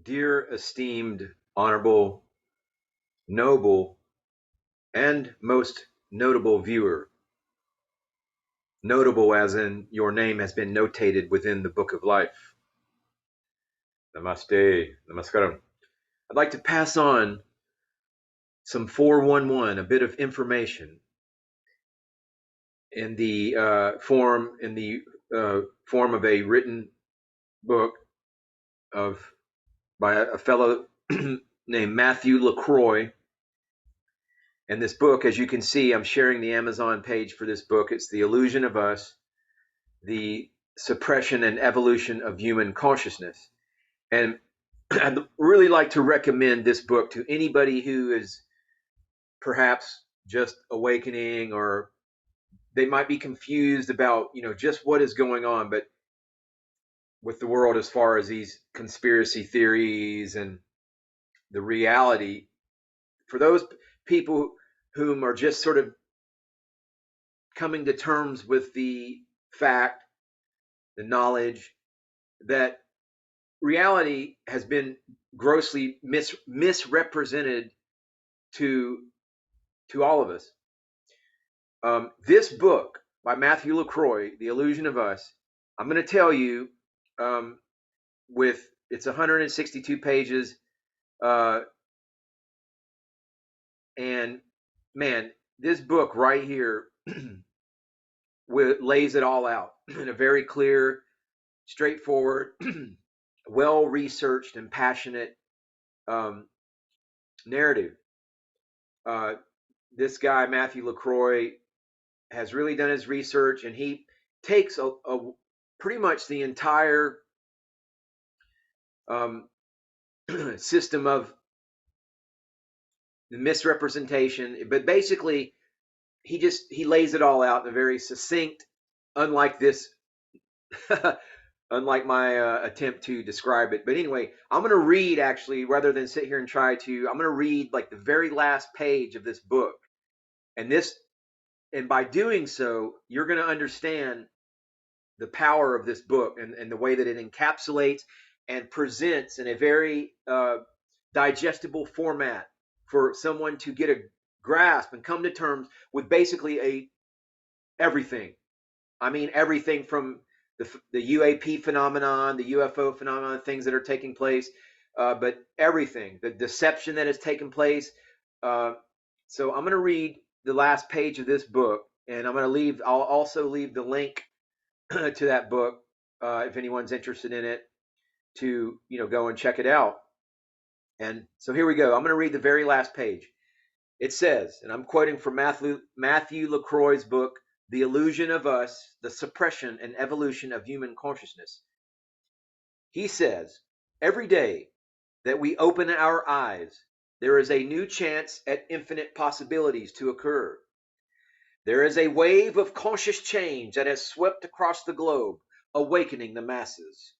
Dear, esteemed, honorable, noble, and most notable viewer, notable as in your name has been notated within the book of life. Namaste, namaskaram. I'd like to pass on some 411, a bit of information in the form of a written book of by a fellow named Matthew LaCroix. And this book, as you can see, I'm sharing the Amazon page for this book. It's The Illusion of Us, The Suppression and Evolution of Human Consciousness. And I'd really like to recommend this book to anybody who is perhaps just awakening, or they might be confused about, just what is going on, but with the world as far as these conspiracy theories and the reality. For those people whom are just sort of coming to terms with the fact, the knowledge that reality has been grossly misrepresented to all of us. This book by Matthew LaCroix, The Illusion of Us, I'm going to tell you, with it's 162 pages, and man, this book right here lays it all out in a very clear, straightforward, well-researched and passionate narrative. This guy, Matthew LaCroix, has really done his research, and he takes a pretty much the entire system of the misrepresentation, but basically he lays it all out in a very succinct, unlike this unlike my attempt to describe it. But anyway, I'm going to read, actually, rather than sit here and I'm going to read like the very last page of this book. And by doing so, you're going to understand the power of this book, and the way that it encapsulates and presents in a very digestible format for someone to get a grasp and come to terms with basically everything. I mean, everything from the UAP phenomenon, the UFO phenomenon, things that are taking place, but everything, the deception that has taken place. So I'm going to read the last page of this book, and I'll also leave the link to that book, if anyone's interested in it, to go and check it out. And so here we go. I'm going to read the very last page. It says, and I'm quoting from Matthew LaCroix's book, The Illusion of Us, The Suppression and Evolution of Human Consciousness. He says, every day that we open our eyes, there is a new chance at infinite possibilities to occur. There is a wave of conscious change that has swept across the globe, awakening the masses.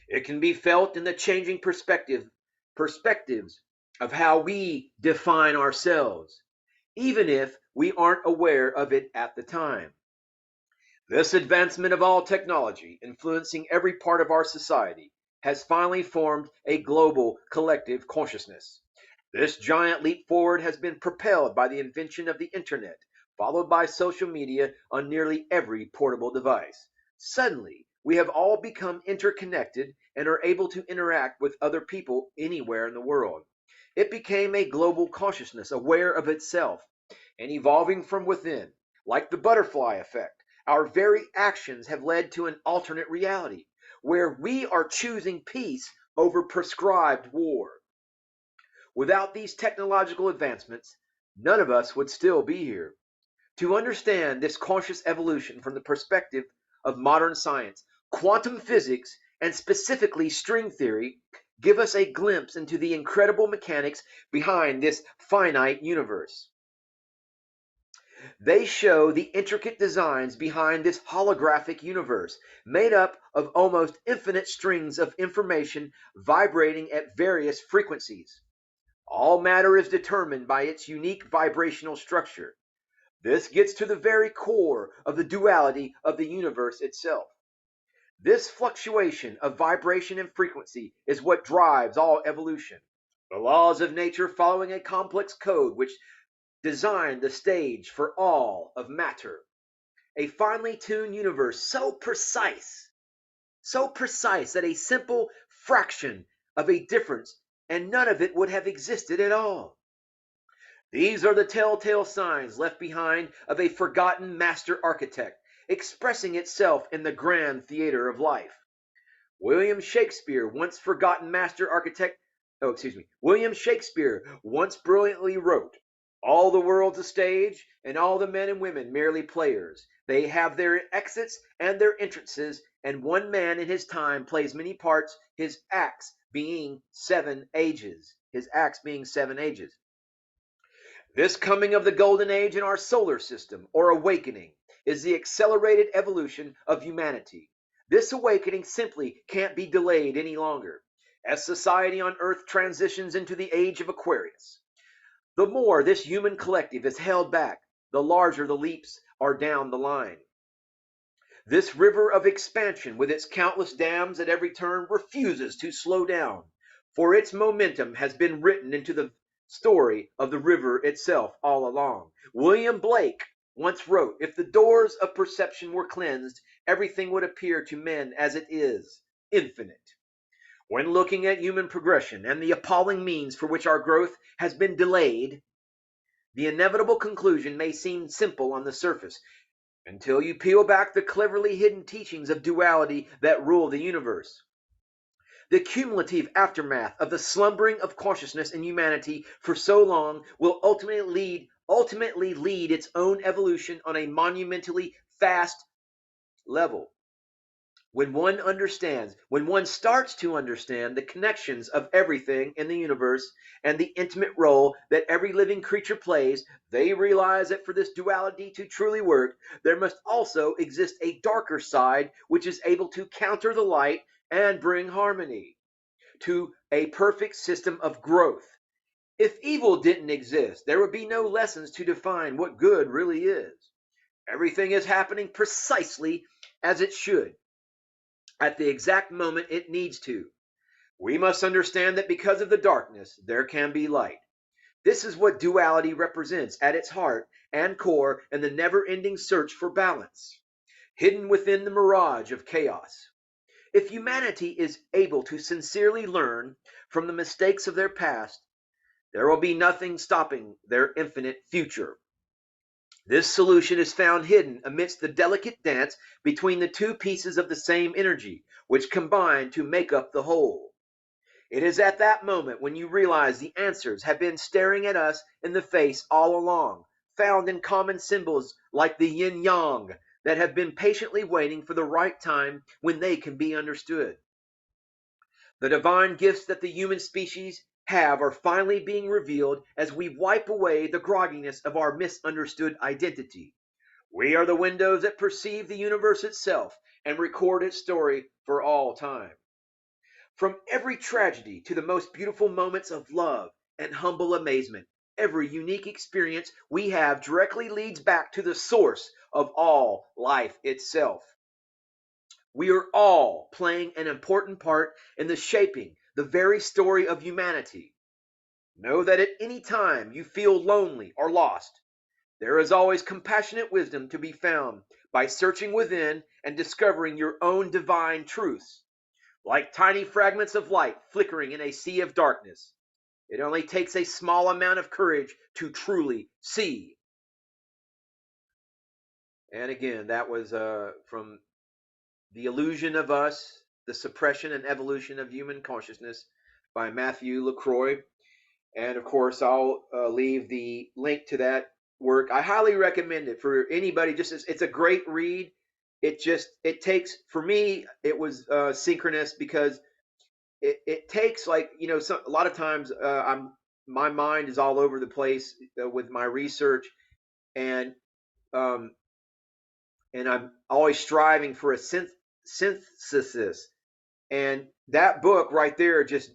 It can be felt in the changing perspectives of how we define ourselves, even if we aren't aware of it at the time. This advancement of all technology, influencing every part of our society, has finally formed a global collective consciousness. This giant leap forward has been propelled by the invention of the internet, followed by social media on nearly every portable device. Suddenly, we have all become interconnected and are able to interact with other people anywhere in the world. It became a global consciousness, aware of itself and evolving from within. Like the butterfly effect, our very actions have led to an alternate reality where we are choosing peace over prescribed war. Without these technological advancements, none of us would still be here. To understand this conscious evolution from the perspective of modern science, quantum physics, and specifically string theory, give us a glimpse into the incredible mechanics behind this finite universe. They show the intricate designs behind this holographic universe, made up of almost infinite strings of information vibrating at various frequencies. All matter is determined by its unique vibrational structure. This gets to the very core of the duality of the universe itself. This fluctuation of vibration and frequency is what drives all evolution. The laws of nature following a complex code which designed the stage for all of matter. A finely tuned universe so precise that a simple fraction of a difference and none of it would have existed at all. These are the telltale signs left behind of a forgotten master architect, expressing itself in the grand theater of life. William Shakespeare, once forgotten master architect, William Shakespeare once brilliantly wrote, "All the world's a stage, and all the men and women merely players. They have their exits and their entrances, and one man in his time plays many parts, his acts being 7 ages." His acts being 7 ages. This coming of the golden age in our solar system, or awakening, is the accelerated evolution of humanity. This awakening simply can't be delayed any longer, as society on Earth transitions into the age of Aquarius. The more this human collective is held back, the larger the leaps are down the line. This river of expansion, with its countless dams at every turn, refuses to slow down, for its momentum has been written into the story of the river itself all along. William Blake once wrote, "If the doors of perception were cleansed, everything would appear to men as it is, infinite." When looking at human progression and the appalling means for which our growth has been delayed, the inevitable conclusion may seem simple on the surface, until you peel back the cleverly hidden teachings of duality that rule the universe. The cumulative aftermath of the slumbering of consciousness in humanity for so long will ultimately lead its own evolution on a monumentally fast level. When one starts to understand the connections of everything in the universe and the intimate role that every living creature plays, they realize that for this duality to truly work, there must also exist a darker side which is able to counter the light and bring harmony to a perfect system of growth. If evil didn't exist, there would be no lessons to define what good really is. Everything is happening precisely as it should, at the exact moment it needs to. We must understand that because of the darkness, there can be light. This is what duality represents at its heart and core in the never-ending search for balance, hidden within the mirage of chaos. If humanity is able to sincerely learn from the mistakes of their past, there will be nothing stopping their infinite future. This solution is found hidden amidst the delicate dance between the two pieces of the same energy, which combine to make up the whole. It is at that moment when you realize the answers have been staring at us in the face all along, found in common symbols like the yin yang, that have been patiently waiting for the right time when they can be understood. The divine gifts that the human species have are finally being revealed as we wipe away the grogginess of our misunderstood identity. We are the windows that perceive the universe itself and record its story for all time. From every tragedy to the most beautiful moments of love and humble amazement, every unique experience we have directly leads back to the source of all life itself. We are all playing an important part in the shaping the very story of humanity. Know that at any time you feel lonely or lost, there is always compassionate wisdom to be found by searching within and discovering your own divine truths. Like tiny fragments of light flickering in a sea of darkness, it only takes a small amount of courage to truly see. And again, that was from The Illusion of Us, The Suppression and Evolution of Human Consciousness by Matthew LaCroix. And of course, I'll leave the link to that work. I highly recommend it for anybody. It's a great read. It takes, for me, it was synchronous because it takes, like, a lot of times my mind is all over the place with my research, and um, I'm always striving for a synthesis. And that book right there just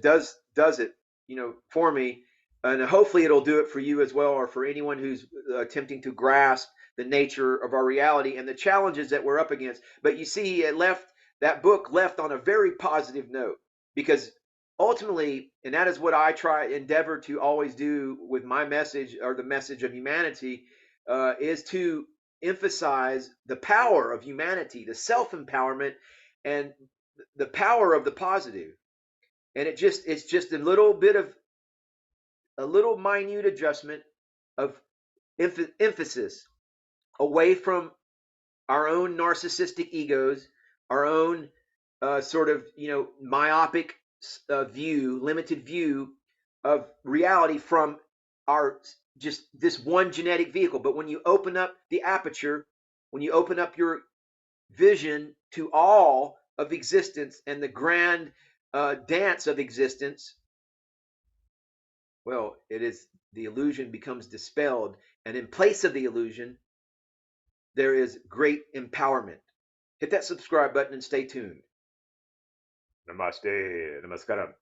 does it, for me, and hopefully it'll do it for you as well, or for anyone who's attempting to grasp the nature of our reality and the challenges that we're up against. But you see, it left that book left on a very positive note, because ultimately, and that is what I endeavor to always do with my message, or the message of humanity, is to emphasize the power of humanity, the self-empowerment, and the power of the positive. And it's just a little minute adjustment of emphasis away from our own narcissistic egos, our own sort of myopic limited view of reality from our just this one genetic vehicle. But when you open up the aperture, when you open up your vision to all of existence and the grand dance of existence, well, it is the illusion becomes dispelled, and in place of the illusion, there is great empowerment. Hit that subscribe button and stay tuned. Namaste. Namaskaram.